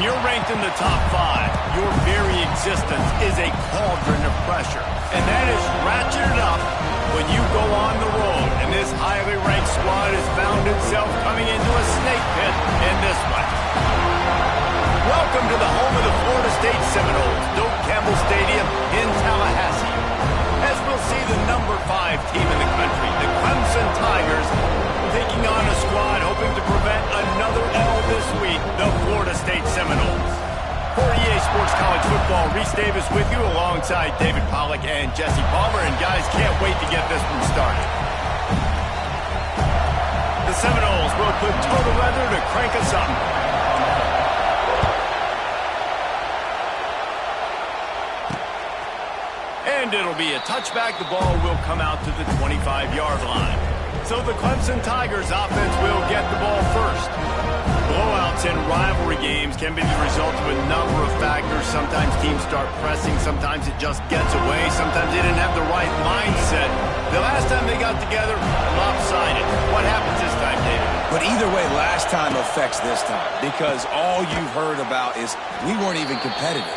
When you're ranked in the top 5, your very existence is a cauldron of pressure. And that is ratcheted up when you go on the road. And this highly ranked squad has found itself coming into a snake pit in this one. Welcome to the home of the Florida State Seminoles, Doak Campbell Stadium in Tallahassee. As we'll see the number 5 team in the country, the Clemson Tigers, taking on a squad hoping to prevent another L this week, the Florida State Seminoles. For EA Sports College Football, Reese Davis with you alongside David Pollack and Jesse Palmer. And guys, can't wait to get this one started. The Seminoles will put total weather to crank us up. And it'll be a touchback. The ball will come out to the 25-yard line. So the Clemson Tigers offense will get the ball first. Blowouts in rivalry games can be the result of a number of factors. Sometimes teams start pressing. Sometimes it just gets away. Sometimes they didn't have the right mindset. The last time they got together, lopsided. What happens this time, David? But either way, last time affects this time because all you've heard about is we weren't even competitive.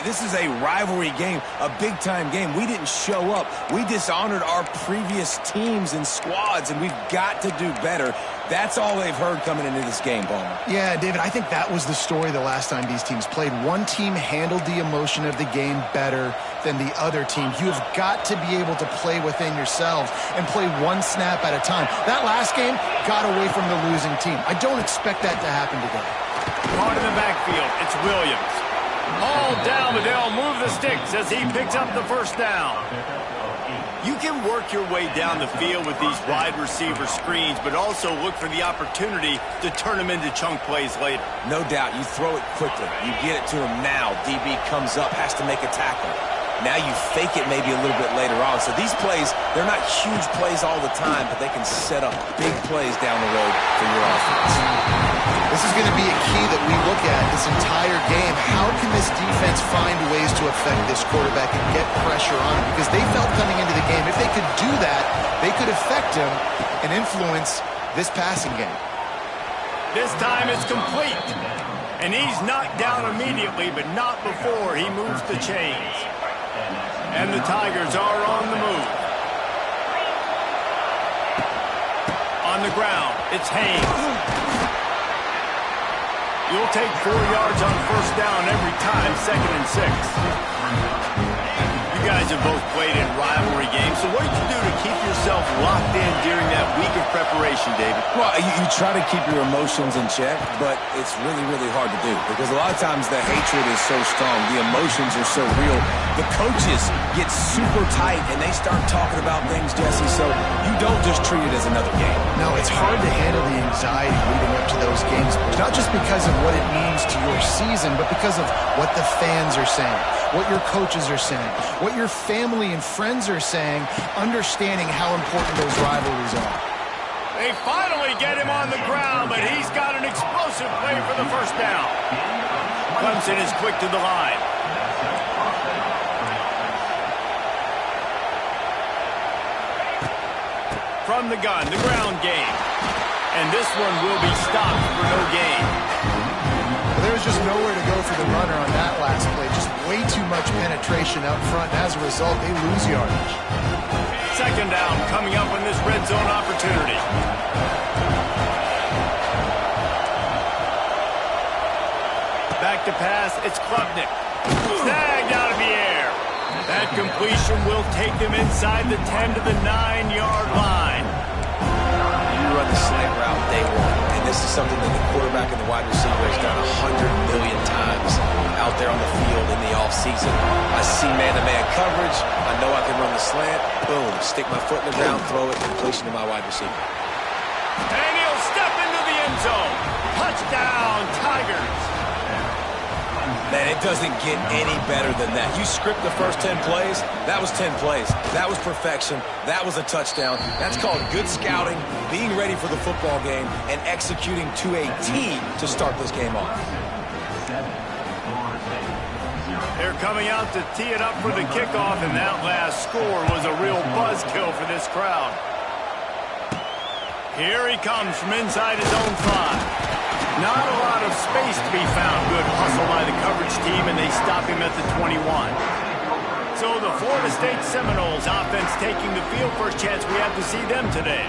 This is a rivalry game, a big-time game. We didn't show up. We dishonored our previous teams and squads, and we've got to do better. That's all they've heard coming into this game, Palmer. Yeah, David, I think that was the story the last time these teams played. One team handled the emotion of the game better than the other team. You have got to be able to play within yourselves and play one snap at a time. That last game got away from the losing team. I don't expect that to happen today. Caught in the backfield, it's Williams. All down, but they'll move the sticks as he picks up the first down. You can work your way down the field with these wide receiver screens, but also look for the opportunity to turn them into chunk plays later. No doubt, you throw it quickly. You get it to him now. DB comes up, has to make a tackle. Now you fake it maybe a little bit later on. So these plays, they're not huge plays all the time, but they can set up big plays down the road for your offense. This is going to be a key that we look at this entire game. How can this defense find ways to affect this quarterback and get pressure on him? Because they felt coming into the game, if they could do that, they could affect him and influence this passing game. This time it's complete. And he's knocked down immediately, but not before he moves the chains. And the Tigers are on the move. On the ground, it's Haynes. You'll take 4 yards on first down every time, 2nd and 6. You guys have both played in rivalry games, so what did you do to keep yourself locked in during that week of preparation, David? Well, you try to keep your emotions in check, but it's really, really hard to do because a lot of times the hatred is so strong, the emotions are so real. The coaches get super tight and they start talking about things, Jesse, so you don't just treat it as another game. No, it's hard to handle the anxiety leading up to those games, not just because of what it means to your season, but because of what the fans are saying, what your coaches are saying, what your family and friends are saying, understanding how important those rivalries are. They finally get him on the ground, but he's got an explosive play for the first down. Clemson is quick to the line. From the gun, the ground game. And this one will be stopped for no gain. There's just nowhere to go for the runner on that last play. Just way too much penetration up front. And as a result, they lose yardage. 2nd down coming up on this red zone opportunity. Back to pass, it's Klubnik. Snagged out of the air. That completion will take them inside the 10 to the 9-yard line. You run the slant route day one, and this is something that the quarterback and the wide receiver has done 100 million times out there on the field in the offseason. I see man-to-man coverage. I know I can run the slant. Boom, stick my foot in the ground, throw it, completion to my wide receiver. And he'll step into the end zone. Touchdown, Tigers. Man, it doesn't get any better than that. You script the first 10 plays, that was 10 plays. That was perfection. That was a touchdown. That's called good scouting, being ready for the football game, and executing to a T to start this game off. They're coming out to tee it up for the kickoff, and that last score was a real buzzkill for this crowd. Here he comes from inside his own 5. Not a lot of space to be found. Good hustle by the coverage team, and they stop him at the 21. So the Florida State Seminoles offense taking the field. First chance we have to see them today.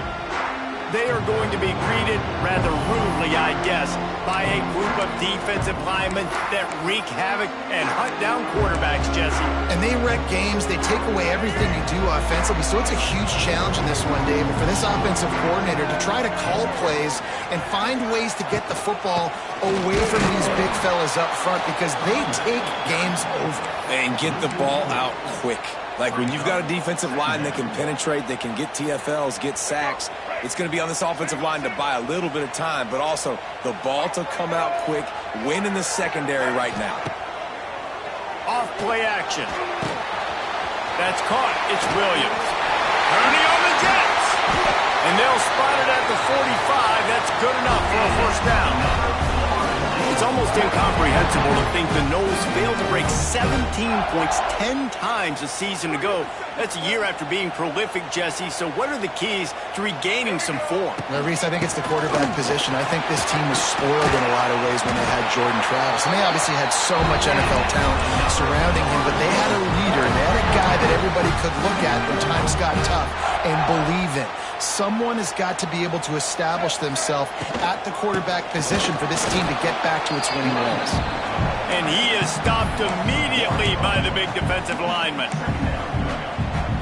They are going to be greeted rather rudely, I guess, by a group of defensive linemen that wreak havoc and hunt down quarterbacks, Jesse. And they wreck games. They take away everything you do offensively. So it's a huge challenge in this one, David, for this offensive coordinator to try to call plays and find ways to get the football away from these big fellas up front because they take games over. And get the ball out quick. Like when you've got a defensive line that can penetrate, they can get TFLs, get sacks, it's going to be on this offensive line to buy a little bit of time, but also the ball to come out quick, win in the secondary right now. Off play action. That's caught. It's Williams. Hurney on the Jets. And they'll spot it at the 45. That's good enough for a first down. It's almost incomprehensible to think the Noles failed to break 17 points 10 times a season ago. That's a year after being prolific, Jesse. So what are the keys to regaining some form? Well, Reese, I think it's the quarterback position. I think this team was spoiled in a lot of ways when they had Jordan Travis. And they obviously had so much NFL talent surrounding him, but they had a leader. They had a guy that everybody could look at when times got tough and believe in. Someone has got to be able to establish themselves at the quarterback position for this team to get back to its winning ways. And he is stopped immediately by the big defensive lineman.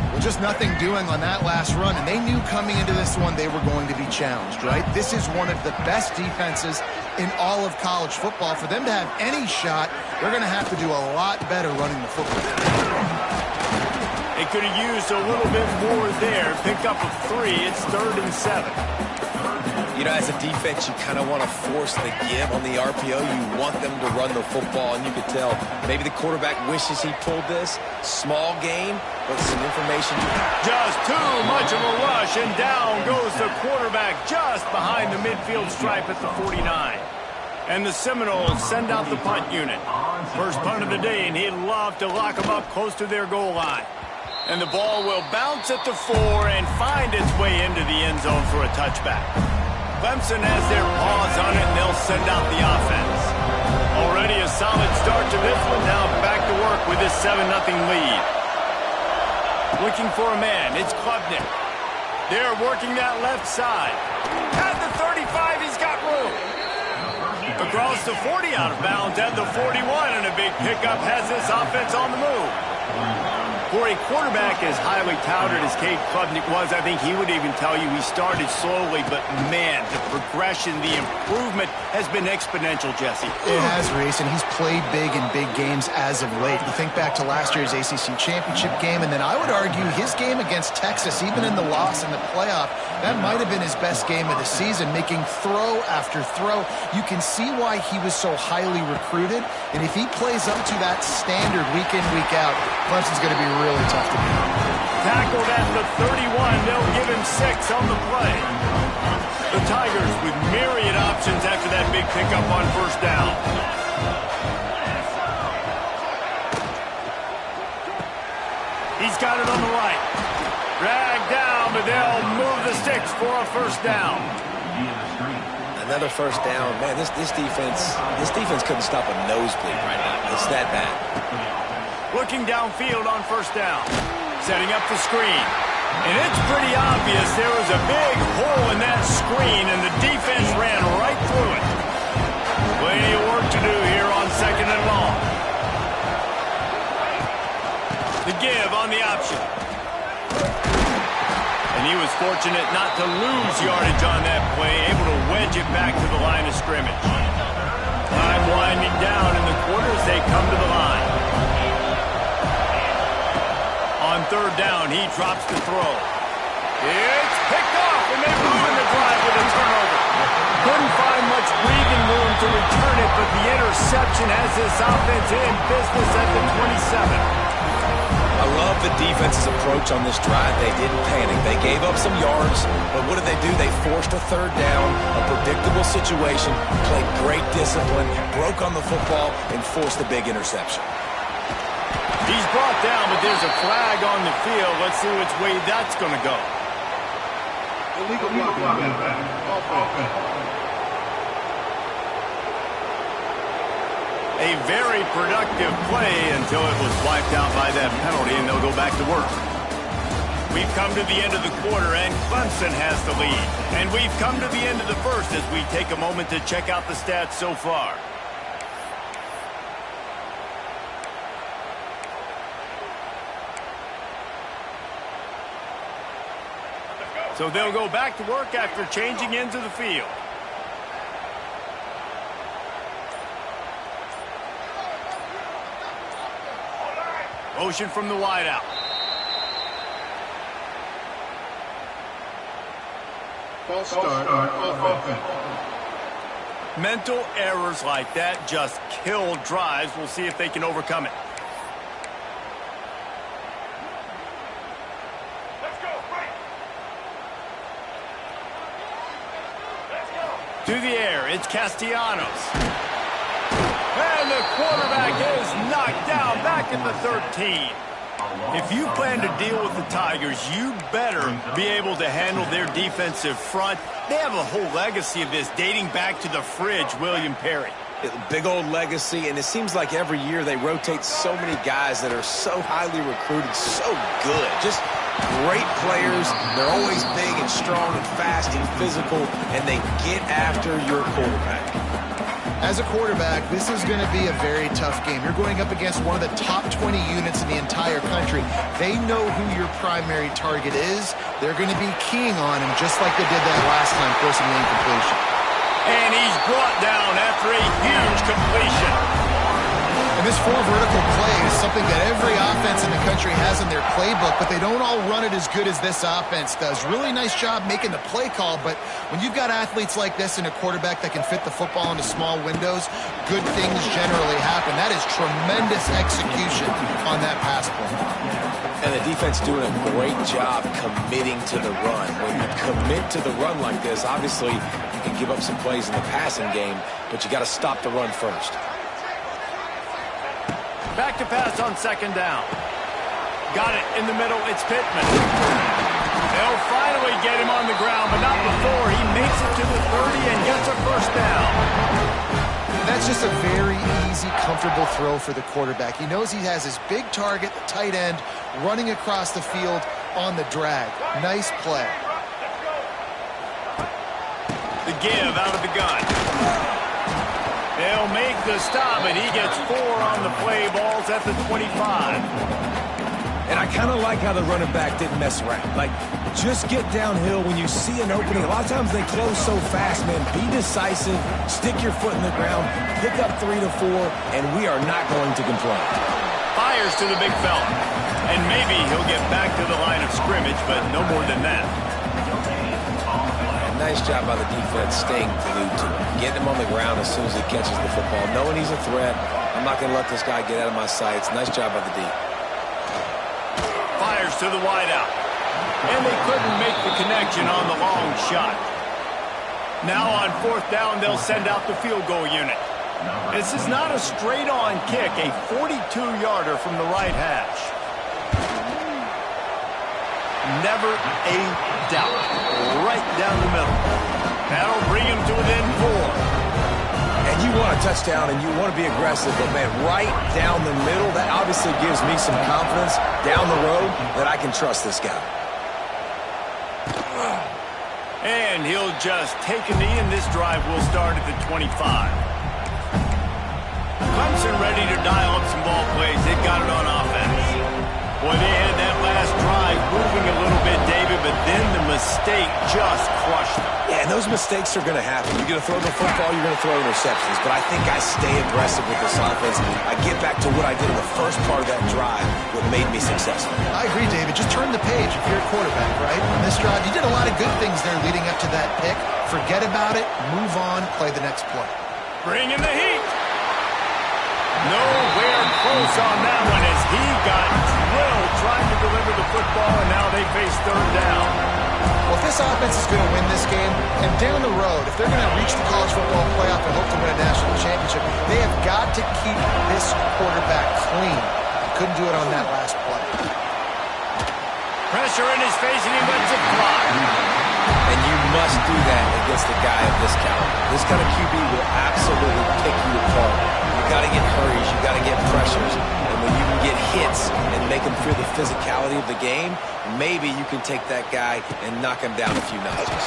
Well, just nothing doing on that last run, and they knew coming into this one they were going to be challenged, right? This is one of the best defenses in all of college football. For them to have any shot, they're going to have to do a lot better running the football. They could have used a little bit more there. Pick up a 3. It's 3rd and 7. You know, as a defense, you kind of want to force the give on the RPO. You want them to run the football, and you could tell maybe the quarterback wishes he pulled this. Small gain, but some information. Just too much of a rush, and down goes the quarterback just behind the midfield stripe at the 49. And the Seminoles send out the punt unit. First punt of the day, and he'd love to lock them up close to their goal line. And the ball will bounce at the 4 and find its way into the end zone for a touchback. Clemson has their paws on it, and they'll send out the offense. Already a solid start to this one. Now back to work with this 7-0 lead. Looking for a man. It's Klubnik. They're working that left side. At the 35, he's got room. Across the 40, out of bounds at the 41, and a big pickup has this offense on the move. For a quarterback as highly touted as Cade Klubnik was, I think he would even tell you he started slowly, but man, the progression, the improvement has been exponential, Jesse. It has, Reese, and he's played big in big games as of late. You think back to last year's ACC championship game, and then I would argue his game against Texas, even in the loss in the playoff, that might have been his best game of the season, making throw after throw. You can see why he was so highly recruited, and if he plays up to that standard week in, week out, Clemson's going to be really tough to beat. Tackled at the 31. They'll give him 6 on the play. The Tigers with myriad options after that big pickup on first down. He's got it on the right. Dragged down, but they'll move the sticks for a first down. Another first down. Man, this defense couldn't stop a nosebleed right now. It's that bad. Looking downfield on first down. Setting up the screen. And it's pretty obvious there was a big hole in that screen, and the defense ran right through it. Plenty of work to do here on 2nd and long. The give on the option. And he was fortunate not to lose yardage on that play, able to wedge it back to the line of scrimmage. Time winding down in the quarter as they come to the line. On third down, he drops the throw. It's picked off, and they ruin the drive with a turnover. Couldn't find much breathing room to return it, but the interception has this offense in business at the 27. I love the defense's approach on this drive. They didn't panic. They gave up some yards, but what did they do? They forced a third down, a predictable situation, played great discipline, broke on the football, and forced a big interception. He's brought down, but there's a flag on the field. Let's see which way that's going to go. Illegal block. A very productive play until it was wiped out by that penalty, and they'll go back to work. We've come to the end of the quarter, and Clemson has the lead. And we've come to the end of the first as we take a moment to check out the stats so far. So they'll go back to work after changing into the field. Motion from the wideout. False start on offense. Mental errors like that just kill drives. We'll see if they can overcome it. To the air, it's Castellanos. And the quarterback is knocked down back at the 13. If you plan to deal with the Tigers, you better be able to handle their defensive front. They have a whole legacy of this dating back to the fridge, William Perry. Big old legacy, and it seems like every year they rotate so many guys that are so highly recruited, so good. Just great players. They're always big and strong and fast and physical, and they get after your quarterback. As a quarterback, this is going to be a very tough game. You're going up against one of the top 20 units in the entire country. They know who your primary target is. They're going to be keying on him just like they did that last time, forcing the incompletion. And he's brought down after a huge completion. And this four vertical play is something that every offense in the country has in their playbook, but they don't all run it as good as this offense does. Really nice job making the play call, but when you've got athletes like this and a quarterback that can fit the football into small windows, good things generally happen. That is tremendous execution on that pass play. And the defense doing a great job committing to the run. When you commit to the run like this, obviously you can give up some plays in the passing game, but you got to stop the run first. Back to pass on second down. Got it in the middle. It's Pittman. They'll finally get him on the ground, but not before he makes it to the 30 and gets a first down. That's just a very easy, comfortable throw for the quarterback. He knows he has his big target, the tight end, running across the field on the drag. Nice play. The give out of the gun. They'll make the stop, and he gets 4 on the play. Balls at the 25. And I kind of like how the running back didn't mess around. Like, just get downhill when you see an opening. A lot of times they close so fast, man. Be decisive, stick your foot in the ground, pick up 3 to 4, and we are not going to complain. Fires to the big fella. And maybe he'll get back to the line of scrimmage, but no more than that. Nice job by the defense staying glued to him. Getting him on the ground as soon as he catches the football. Knowing he's a threat. I'm not going to let this guy get out of my sights. Nice job by the D. Fires to the wideout. And they couldn't make the connection on the long shot. Now on fourth down, they'll send out the field goal unit. This is not a straight-on kick. A 42-yarder from the right hash. Never a doubt. Right down the middle. That'll bring him to within 4. And you want a touchdown and you want to be aggressive, but man, right down the middle, that obviously gives me some confidence down the road that I can trust this guy. And he'll just take a knee, and this drive will start at the 25. Clemson ready to dial up some ball plays. They've got it on offense. Boy, they had that last drive moving a little bit, David, but then the mistake just crushed them. Yeah, and those mistakes are going to happen. You're going to throw the football, you're going to throw interceptions, but I think I stay aggressive with this offense. I get back to what I did in the first part of that drive, what made me successful. I agree, David. Just turn the page if you're a quarterback, right? On this drive, you did a lot of good things there leading up to that pick. Forget about it, move on, play the next play. Bring in the heat. Nowhere close on that one as he got drilled trying to deliver the football, and now they face third down. Well, if this offense is going to win this game, and down the road, if they're going to reach the college football playoff and hope to win a national championship, they have got to keep this quarterback clean. Couldn't do it on that last play. Pressure in his face, and he lets it fly. And you must do that against a guy of this caliber. This kind of QB will absolutely pick you apart. You got to get hurries, you got to get pressures, and when you can get hits and make them feel the physicality of the game, maybe you can take that guy and knock him down a few notches.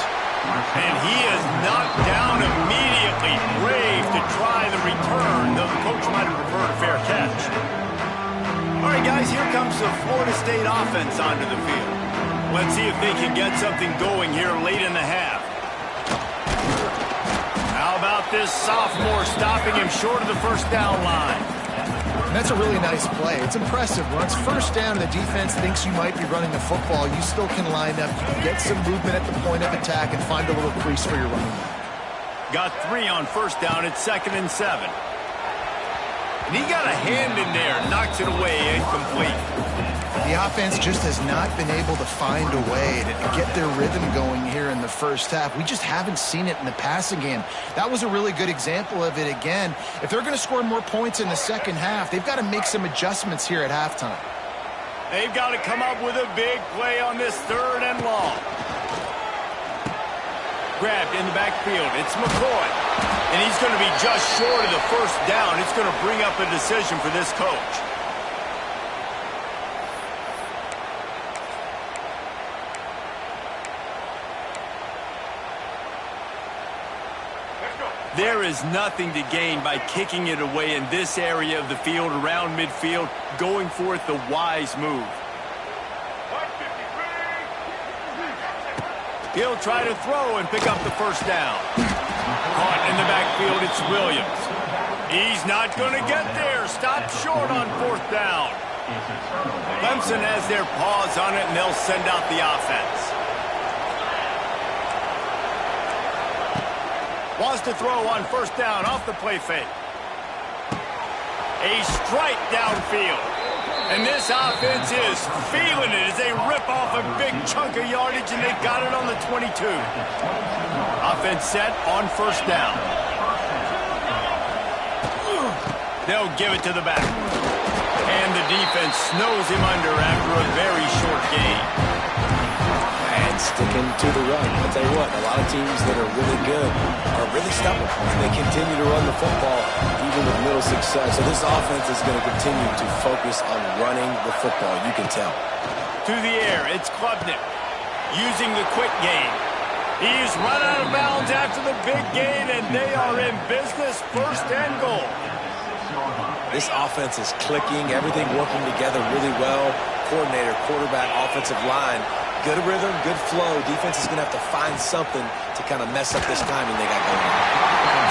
And he is knocked down immediately. Brave to try the return, though the coach might have preferred a fair catch. All right, guys, here comes the Florida State offense onto the field. Let's see if they can get something going here late in the half. How about this sophomore stopping him short of the first down line? And that's a really nice play. It's impressive. When it's first down and the defense thinks you might be running the football, you still can line up, you can get some movement at the point of attack and find a little crease for your running back. Got 3 on first down at 2nd and 7. And he got a hand in there, knocks it away, incomplete. The offense just has not been able to find a way to get their rhythm going here in the first half. We just haven't seen it in the passing game. That was a really good example of it again. If they're going to score more points in the second half, they've got to make some adjustments here at halftime. They've got to come up with a big play on this 3rd and long. Grabbed in the backfield. It's McCoy. And he's going to be just short of the first down. It's going to bring up a decision for this coach. There is nothing to gain by kicking it away in this area of the field around midfield, going for it the wise move. He'll try to throw and pick up the first down. Caught in the backfield, it's Williams. He's not going to get there. Stop short on 4th down. Clemson has their paws on it, and they'll send out the offense. Wants to throw on first down off the play fake. A strike downfield. And this offense is feeling it as they rip off a big chunk of yardage, and they got it on the 22. Offense set on first down. They'll give it to the back. And the defense snows him under after a very short gain. And sticking to the run. I'll tell you what, a lot of teams that are really good are really stubborn. And they continue to run the football even with little success. So this offense is going to continue to focus on running the football. You can tell. To the air, it's Klubnik using the quick game. He's run out of bounds after the big gain, and they are in business, 1st and goal. This offense is clicking, everything working together really well. Coordinator, quarterback, offensive line. Good rhythm, good flow. Defense is going to have to find something to kind of mess up this timing they got going on.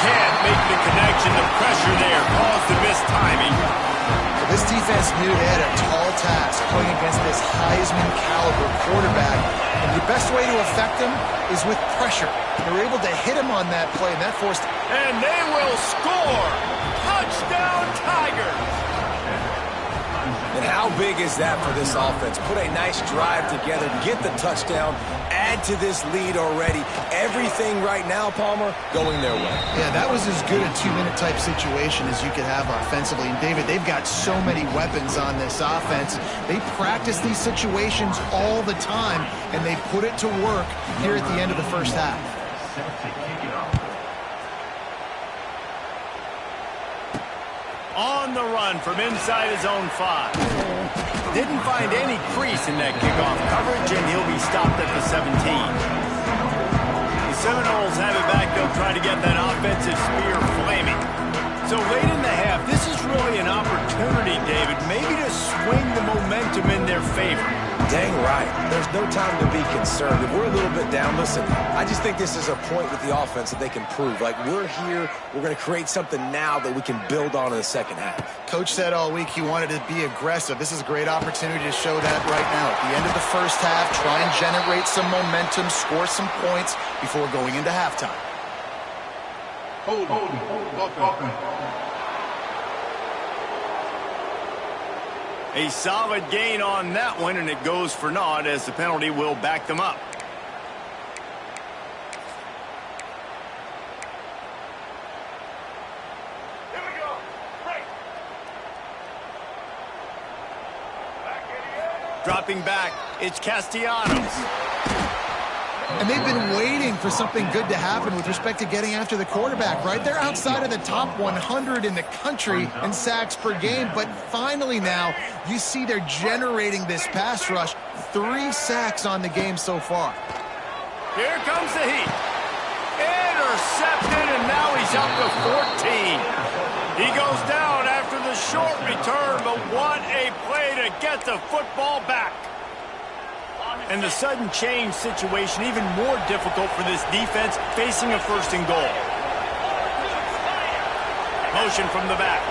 Can't make the connection. The pressure there caused the missed timing. This defense knew they had a tall task playing against this Heisman caliber quarterback. And the best way to affect him is with pressure. They were able to hit him on that play, and that forced... And they will score! Touchdown, Tigers! And how big is that for this offense? Put a nice drive together, get the touchdown, add to this lead already. Everything right now, Palmer, going their way. Yeah, that was as good a 2-minute type situation as you could have offensively. And David, they've got so many weapons on this offense. They practice these situations all the time, and they put it to work here at the end of the first half. On the run from inside his own 5. Didn't find any crease in that kickoff coverage, and he'll be stopped at the 17. The Seminoles have it back. They'll try to get that offensive spear flaming. So late in the half, this is really an opportunity, David, maybe to swing the momentum in their favor. Dang right. There's no time to be concerned. If we're a little bit down, listen, I just think this is a point with the offense that they can prove. Like, we're here, we're going to create something now that we can build on in the second half. Coach said all week he wanted to be aggressive. This is a great opportunity to show that right now. At the end of the first half, try and generate some momentum, score some points before going into halftime. Hold, offense. A solid gain on that one, and it goes for naught as the penalty will back them up. Here we go. Break. Dropping back, it's Castellanos. And they've been waiting for something good to happen with respect to getting after the quarterback, right? They're outside of the top 100 in the country in sacks per game, but finally now you see they're generating this pass rush. 3 sacks on the game so far. Here comes the heat. Intercepted, and now he's up to 14. He goes down after the short return, but what a play to get the football back. And the sudden change situation even more difficult for this defense facing a 1st and goal. Motion from the back.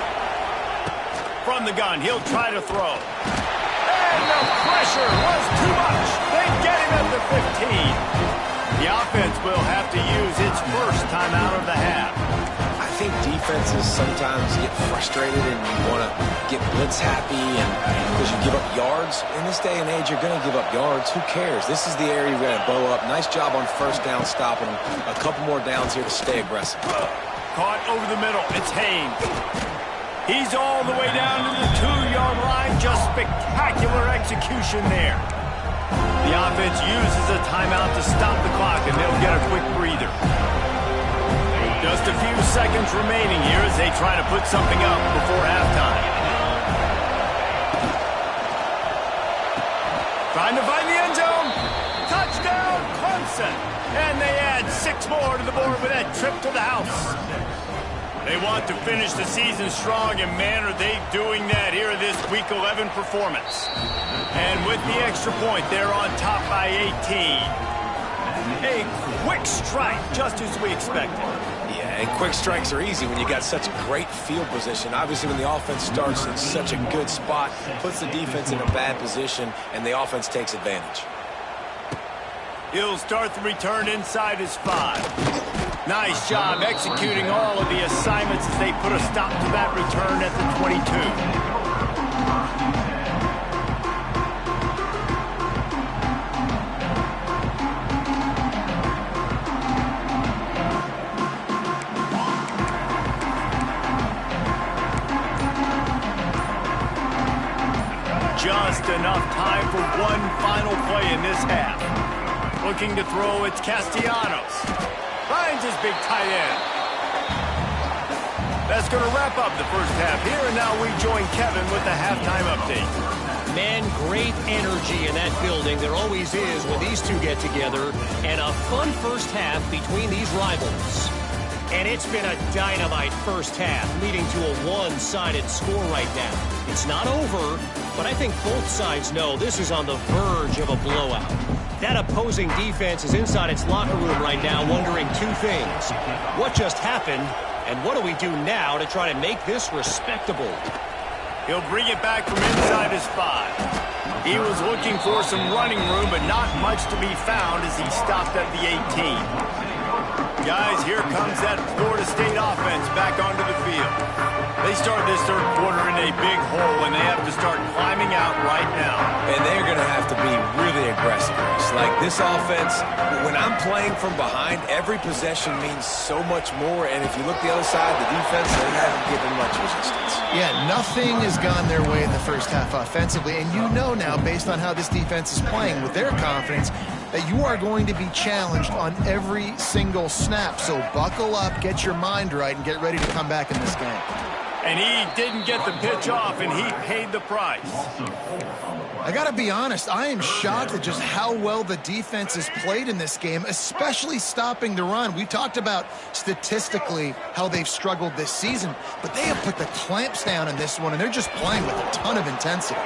From the gun, he'll try to throw. And the pressure was too much. They get him at the 15. The offense will have to use its first timeout of the half. I think defenses sometimes get frustrated and you want to get blitz happy and because you give up yards. In this day and age, you're going to give up yards. Who cares? This is the area you're going to bow up. Nice job on 1st down stopping them. A couple more downs here to stay aggressive. Caught over the middle. It's Haynes. He's all the way down to the 2-yard line. Just spectacular execution there. The offense uses a timeout to stop the clock, and they'll get a quick breather. Just a few seconds remaining here as they try to put something up before halftime. Trying to find the end zone. Touchdown, Clemson. And they add 6 more to the board with that trip to the house. They want to finish the season strong, and man, are they doing that here in this Week 11 performance. And with the extra point, they're on top by 18. A quick strike, just as we expected. Yeah, and quick strikes are easy when you got such great field position. Obviously, when the offense starts in such a good spot, puts the defense in a bad position, and the offense takes advantage. He'll start the return inside his 5. Nice job executing all of the assignments as they put a stop to that return at the 22. Just enough time for one final play in this half. Looking to throw, it's Castellanos. Finds his big tight end. That's going to wrap up the first half here, and now we join Kevin with the halftime update. Man, great energy in that building. There always is when these two get together, and a fun first half between these rivals. And it's been a dynamite first half, leading to a one-sided score right now. It's not over, but I think both sides know this is on the verge of a blowout. That opposing defense is inside its locker room right now wondering 2 things. What just happened, and what do we do now to try to make this respectable? He'll bring it back from inside his 5. He was looking for some running room, but not much to be found as he stopped at the 18. Guys, here comes that Florida State offense back onto the field. They start this third quarter in a big hole, and they have to start climbing out right now. And they're going to have to be really aggressive. It's like this offense, when I'm playing from behind, every possession means so much more. And if you look the other side, the defense, they haven't given much resistance. Yeah, nothing has gone their way in the first half offensively. And you know now, based on how this defense is playing with their confidence, that you are going to be challenged on every single snap. So buckle up, get your mind right, and get ready to come back in this game. And he didn't get the pitch off, and he paid the price. I got to be honest, I am shocked at just how well the defense has played in this game, especially stopping the run. We talked about statistically how they've struggled this season, but they have put the clamps down in this one, and they're just playing with a ton of intensity.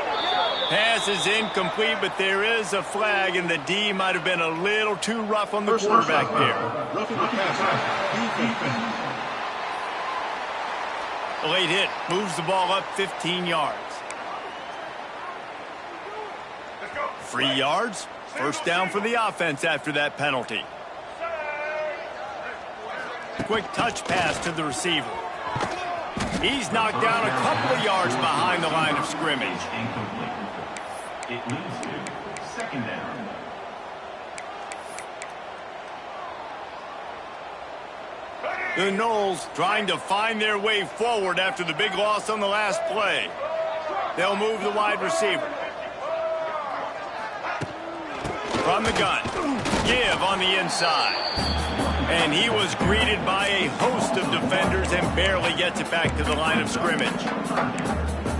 Pass is incomplete, but there is a flag, and the D might have been a little too rough on the quarterback there. A late hit moves the ball up 15 yards. 3 yards. First down for the offense after that penalty. Quick touch pass to the receiver. He's knocked down a couple of yards behind the line of scrimmage. It leads to second down. The Noles trying to find their way forward after the big loss on the last play. They'll move the wide receiver. From the gun, give on the inside. And he was greeted by a host of defenders and barely gets it back to the line of scrimmage.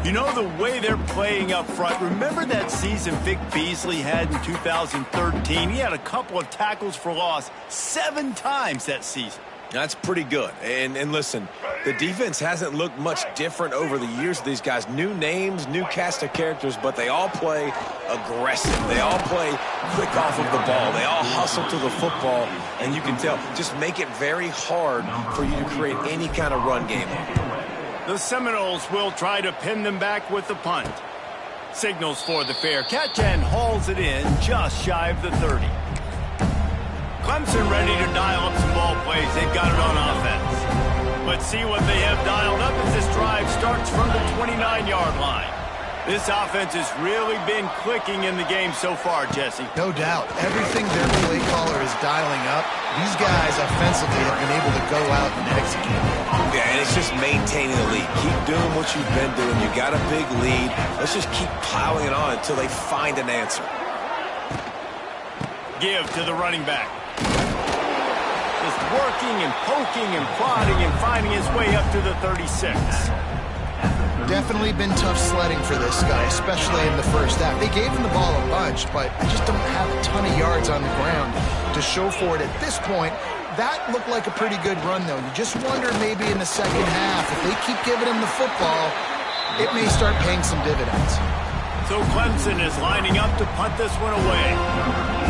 You know, the way they're playing up front, remember that season Vic Beasley had in 2013? He had a couple of tackles for loss 7 times that season. That's pretty good. And listen, the defense hasn't looked much different over the years. These guys, new names, new cast of characters, but they all play aggressive. They all play quick off of the ball. They all hustle to the football, and you can tell, just make it very hard for you to create any kind of run game. The Seminoles will try to pin them back with the punt. Signals for the fair catch and hauls it in just shy of the 30. Clemson ready to dial up some ball plays. They've got it on offense. But see what they have dialed up as this drive starts from the 29-yard line. This offense has really been clicking in the game so far, Jesse. No doubt. Everything their play caller is dialing up, these guys offensively have been able to go out and execute. Yeah, and it's just maintaining the lead. Keep doing what you've been doing. You got a big lead. Let's just keep piling it on until they find an answer. Give to the running back. Just working and poking and prodding and finding his way up to the 36. Definitely been tough sledding for this guy, especially in the first half. They gave him the ball a bunch, but they just don't have a ton of yards on the ground to show for it at this point. That looked like a pretty good run, though. You just wonder maybe in the second half, if they keep giving him the football, it may start paying some dividends. So Clemson is lining up to punt this one away.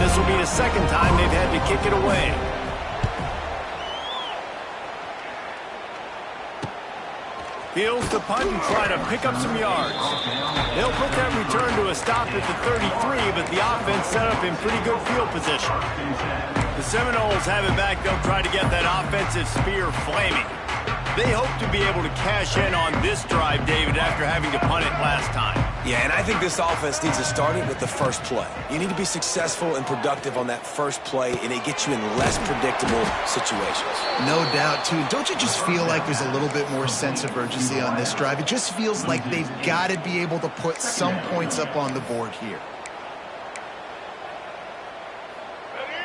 This will be the second time they've had to kick it away. Fields to punt and try to pick up some yards. They'll put that return to a stop at the 33, but the offense set up in pretty good field position. The Seminoles have it back. They'll try to get that offensive spear flaming. They hope to be able to cash in on this drive, David, after having to punt it last time. Yeah, and I think this offense needs to start it with the first play. You need to be successful and productive on that first play, and it gets you in less predictable situations. No doubt, too. Don't you just feel like there's a little bit more sense of urgency on this drive? It just feels like they've got to be able to put some points up on the board here.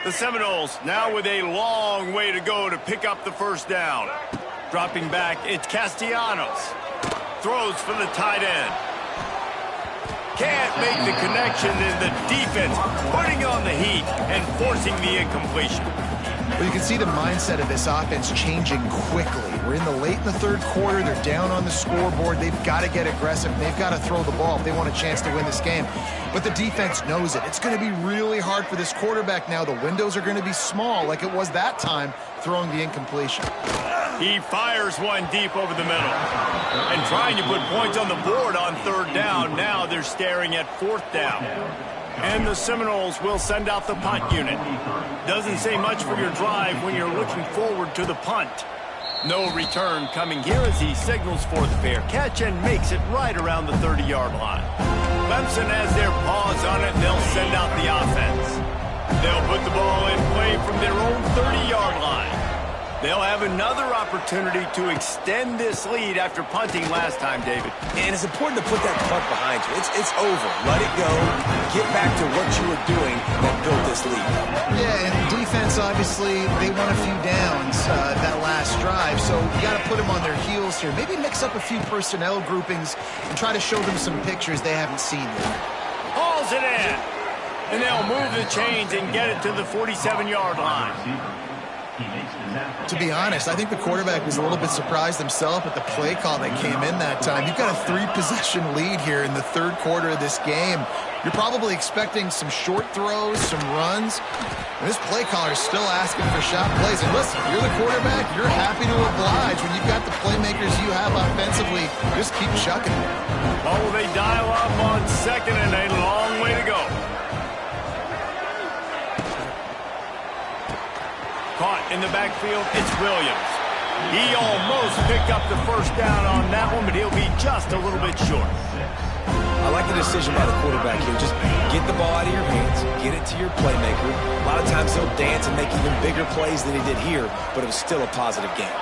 The Seminoles now with a long way to go to pick up the first down. Dropping back, it's Castellanos. Throws for the tight end. Can't make the connection, and the defense putting on the heat and forcing the incompletion. Well, you can see the mindset of this offense changing quickly. We're late in the third quarter. They're down on the scoreboard. They've got to get aggressive. They've got to throw the ball if they want a chance to win this game. But the defense knows it. It's going to be really hard for this quarterback now. The windows are going to be small like it was that time throwing the incompletion. He fires one deep over the middle. And trying to put points on the board on third down. Now they're staring at fourth down. And the Seminoles will send out the punt unit. Doesn't say much for your drive when you're looking forward to the punt. No return coming here as he signals for the fair catch and makes it right around the 30-yard line. Clemson has their paws on it, and they'll send out the offense. They'll put the ball in play from their own 30-yard line. They'll have another opportunity to extend this lead after punting last time, David. And it's important to put that punt behind you. It's over. Let it go. Get back to what you were doing that built this lead. Yeah, and defense, obviously, they won a few downs that last drive, so you got to put them on their heels here. Maybe mix up a few personnel groupings and try to show them some pictures they haven't seen yet. Hauls it in. And they'll move the chains and get it to the 47-yard line. To be honest, I think the quarterback was a little bit surprised himself at the play call that came in that time. You've got a 3-possession lead here in the third quarter of this game. You're probably expecting some short throws, some runs. And this play caller is still asking for shot plays. And listen, you're the quarterback, you're happy to oblige. When you've got the playmakers you have offensively, just keep chucking it. Oh, they dial up on second and a long way to go. Caught in the backfield, it's Williams. He almost picked up the first down on that one, but he'll be just a little bit short. I like the decision by the quarterback here. Just get the ball out of your hands, get it to your playmaker. A lot of times he'll dance and make even bigger plays than he did here, but it was still a positive game.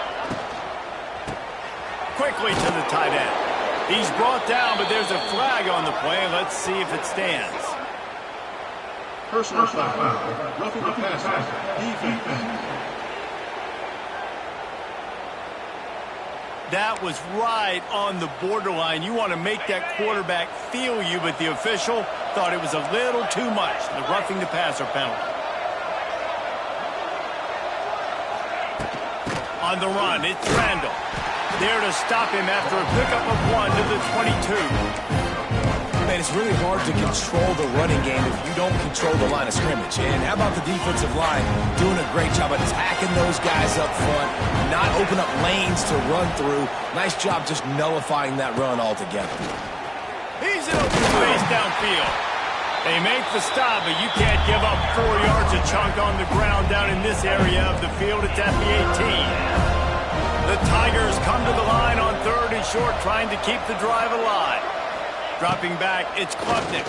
Quickly to the tight end. He's brought down, but there's a flag on the play. Let's see if it stands. Personal foul. Roughing the passer. Defense. That was right on the borderline. You want to make that quarterback feel you, but the official thought it was a little too much. The roughing the passer penalty. On the run, it's Randall. There to stop him after a pickup of 1 to the 22. Man, it's really hard to control the running game if you don't control the line of scrimmage. And how about the defensive line doing a great job attacking those guys up front, not open up lanes to run through. Nice job just nullifying that run altogether. He's in open space downfield. They make the stop, but you can't give up 4 yards a chunk on the ground down in this area of the field. It's at the 18. The Tigers come to the line on 3rd and short, trying to keep the drive alive. Dropping back, it's Klubnik.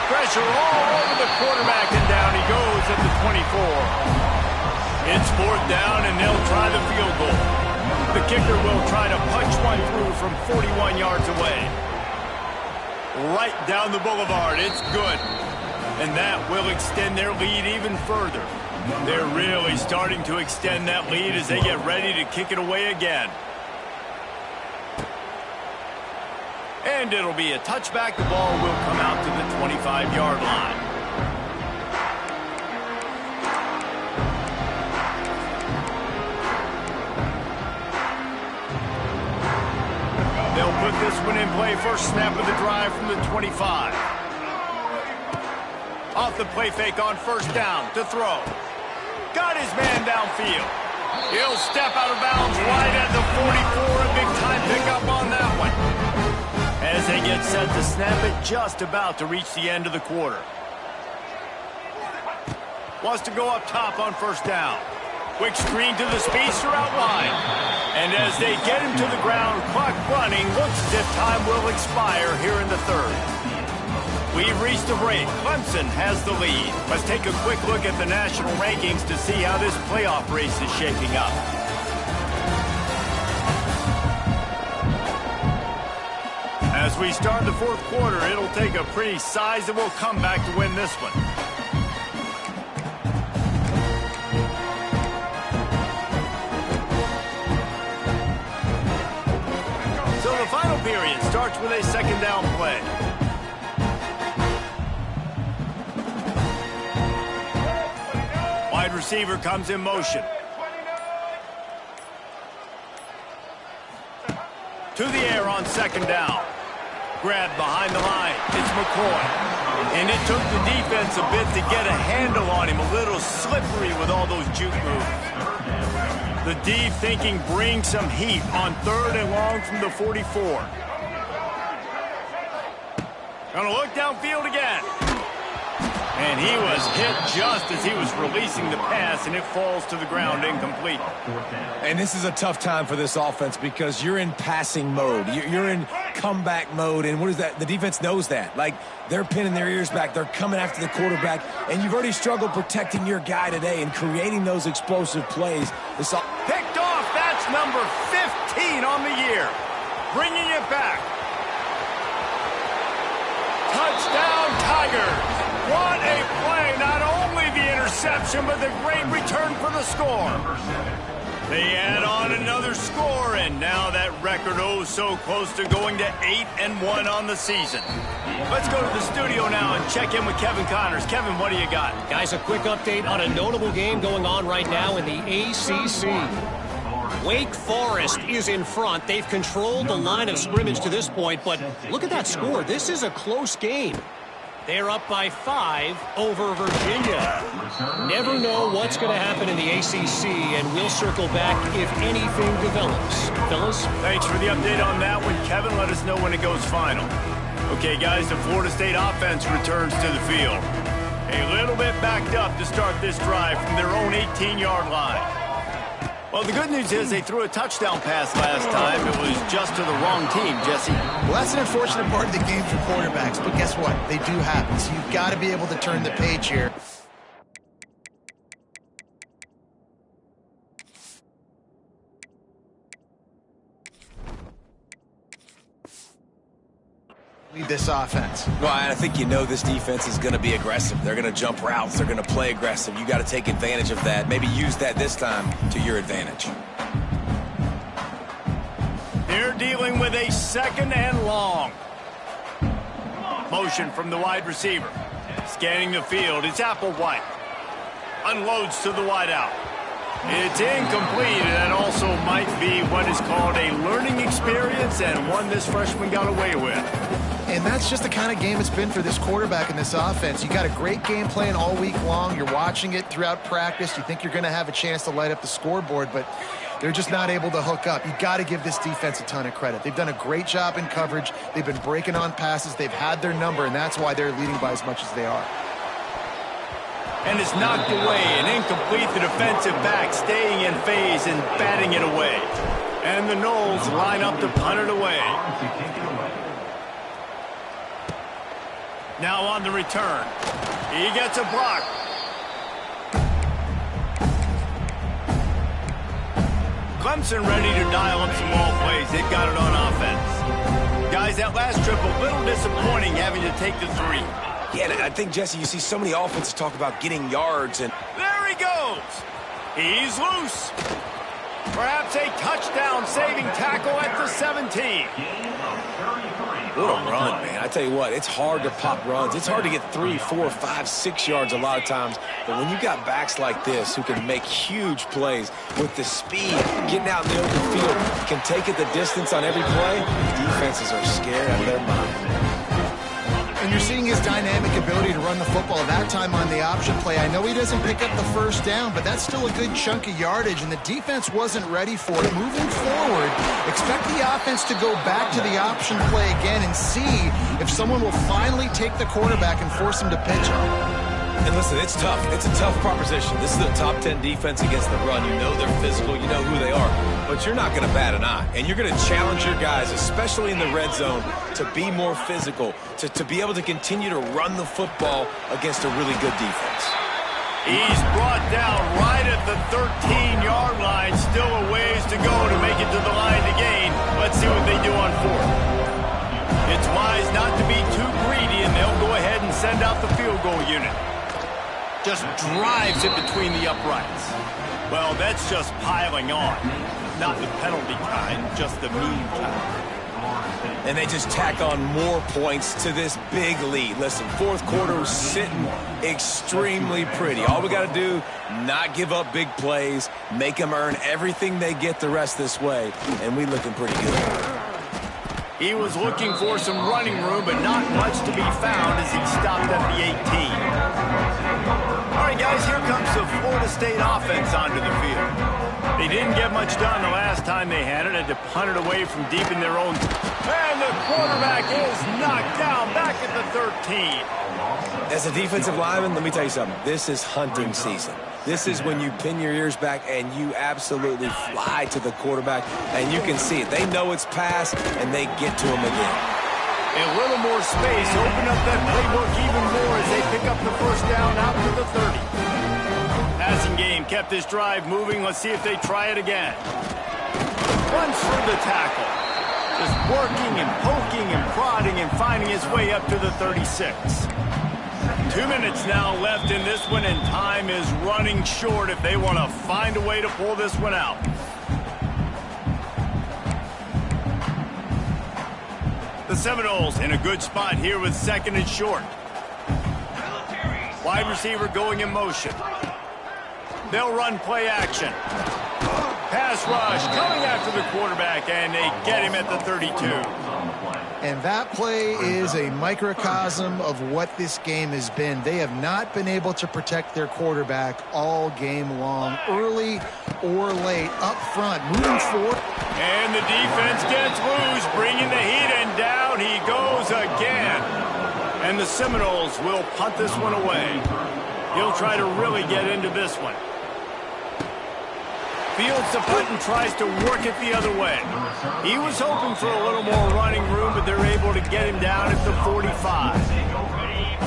Pressure all over the quarterback, and down he goes at the 24. It's 4th down, and they'll try the field goal. The kicker will try to punch one through from 41 yards away. Right down the boulevard, it's good. And that will extend their lead even further. They're really starting to extend that lead as they get ready to kick it away again. And it'll be a touchback. The ball will come out to the 25-yard line. They'll put this one in play. First snap of the drive from the 25. Off the play fake on 1st down to throw. Got his man downfield. He'll step out of bounds right at the 44. A big-time pickup on that one. As they get set to snap it, just about to reach the end of the quarter. Wants to go up top on 1st down. Quick screen to the speedster out wide. And as they get him to the ground, clock running, looks as if time will expire here in the 3rd. We've reached a break. Clemson has the lead. Let's take a quick look at the national rankings to see how this playoff race is shaping up. As we start the 4th quarter, it'll take a pretty sizable comeback to win this one. So the final period starts with a 2nd down play. Wide receiver comes in motion. To the air on 2nd down. Grabbed behind the line. It's McCoy. And it took the defense a bit to get a handle on him. A little slippery with all those juke moves. The D thinking bring some heat on 3rd and long from the 44. Gonna look downfield again. And he was hit just as he was releasing the pass, and it falls to the ground incomplete. And this is a tough time for this offense because you're in passing mode. You're in comeback mode, and what is that? The defense knows that. Like, they're pinning their ears back. They're coming after the quarterback, and you've already struggled protecting your guy today and creating those explosive plays. Picked off. That's number 15 on the year. Bringing it back. Touchdown, Tigers. What a play. Not only the interception, but the great return for the score. They add on another score, and now that record so close to going to 8-1 on the season. Let's go to the studio now and check in with Kevin Connors. Kevin, what do you got? Guys, a quick update on a notable game going on right now in the ACC. Wake Forest is in front. They've controlled the line of scrimmage to this point, but look at that score. This is a close game. They're up by 5 over Virginia. Never know what's going to happen in the ACC, and we'll circle back if anything develops. Fellas? Thanks for the update on that one, Kevin. Let us know when it goes final. Okay, guys, the Florida State offense returns to the field. A little bit backed up to start this drive from their own 18-yard line. Well, the good news is they threw a touchdown pass last time. It was just to the wrong team, Jesse. Well, that's an unfortunate part of the game for quarterbacks, but guess what? They do happen, so you've got to be able to turn the page here. Lead this offense. Well, I think you know this defense is going to be aggressive. They're going to jump routes. They're going to play aggressive. You got to take advantage of that. Maybe use that this time to your advantage. They're dealing with a 2nd and long. Motion from the wide receiver. Scanning the field. It's Applewhite. Unloads to the wideout. It's incomplete, and that also might be what is called a learning experience and one this freshman got away with. And that's just the kind of game it's been for this quarterback in this offense. You got a great game plan all week long. You're watching it throughout practice. You think you're going to have a chance to light up the scoreboard, but they're just not able to hook up. You got to give this defense a ton of credit. They've done a great job in coverage. They've been breaking on passes. They've had their number, and that's why they're leading by as much as they are. And it's knocked away and incomplete. The defensive back staying in phase and batting it away. And the Noles line up to punt it away. Now on the return. He gets a block. Clemson ready to dial up some ball plays. They've got it on offense. Guys, that last trip a little disappointing having to take the 3. Yeah, I think, Jesse, you see so many offenses talk about getting yards. And there he goes. He's loose. Perhaps a touchdown-saving tackle at the 17. What a run, man. I tell you what, it's hard to pop runs. It's hard to get 3, 4, 5, 6 yards a lot of times. But when you got backs like this who can make huge plays with the speed, getting out in the open field, can take it the distance on every play, defenses are scared out of their mind. And you're seeing his dynamic ability to run the football. That time on the option play, I know he doesn't pick up the first down, but that's still a good chunk of yardage, and the defense wasn't ready for it. Moving forward, expect the offense to go back to the option play again and see if someone will finally take the quarterback and force him to pitch him. And listen, it's tough. It's a tough proposition. This is a top 10 defense against the run. You know they're physical. You know who they are. But you're not going to bat an eye. And you're going to challenge your guys, especially in the red zone, to be more physical, to be able to continue to run the football against a really good defense. He's brought down right at the 13-yard line. Still a ways to go to make it to the line to gain. Let's see what they do on 4th. It's wise not to be too greedy, and they'll go ahead and send out the field goal unit. Just drives it between the uprights. Well, that's just piling on. Not the penalty kind, just the mean kind. And they just tack on more points to this big lead. Listen, 4th quarter was sitting extremely pretty. All we got to do, not give up big plays, make them earn everything they get the rest this way, and we looking pretty good. He was looking for some running room, but not much to be found as he stopped at the 18. All right, guys, here comes the Florida State offense onto the field. They didn't get much done the last time they had it. Had to punt it away from deep in their own. And the quarterback is knocked down back at the 13. As a defensive lineman, let me tell you something. This is hunting season. This is when you pin your ears back and you absolutely fly to the quarterback, and you can see it. They know it's pass, and they get to him again. A little more space, open up that playbook even more as they pick up the first down out to the 30. Passing game kept this drive moving. Let's see if they try it again. Runs through the tackle. Just working and poking and prodding and finding his way up to the 36. 2 minutes now left in this one, and time is running short if they want to find a way to pull this one out. The Seminoles in a good spot here with 2nd and short. Wide receiver going in motion. They'll run play action. Pass rush coming after the quarterback, and they get him at the 32. And that play is a microcosm of what this game has been. They have not been able to protect their quarterback all game long, early or late, up front, moving forward. And the defense gets loose, bringing the heat, and down he goes again. And the Seminoles will punt this one away. He'll try to really get into this one. Fields the punt and tries to work it the other way. He was hoping for a little more running room, but they're able to get him down at the 45.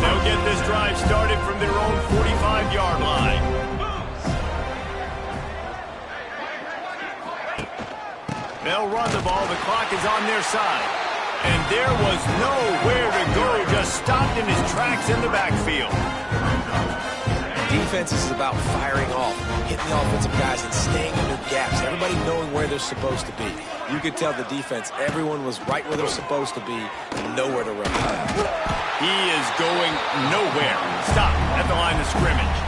They'll get this drive started from their own 45-yard line. They'll run the ball. The clock is on their side. And there was nowhere in the backfield. Defense is about firing off, hitting the offensive guys and staying in their gaps. Everybody knowing where they're supposed to be. You could tell the defense, everyone was right where they're supposed to be, nowhere to run. He is going nowhere. Stop at the line of scrimmage.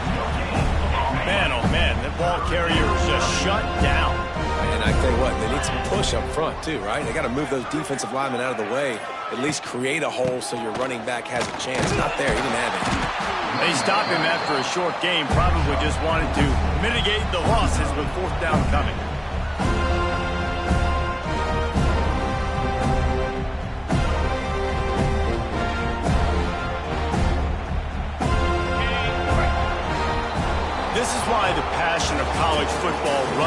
Man, oh man, that ball carrier is just shut down. And I tell you what, they need some push up front too, right? They got to move those defensive linemen out of the way, at least create a hole so your running back has a chance. Not there, he didn't have it. They stopped him after a short game, probably just wanted to mitigate the losses with fourth down coming. This is why the passion of college football runs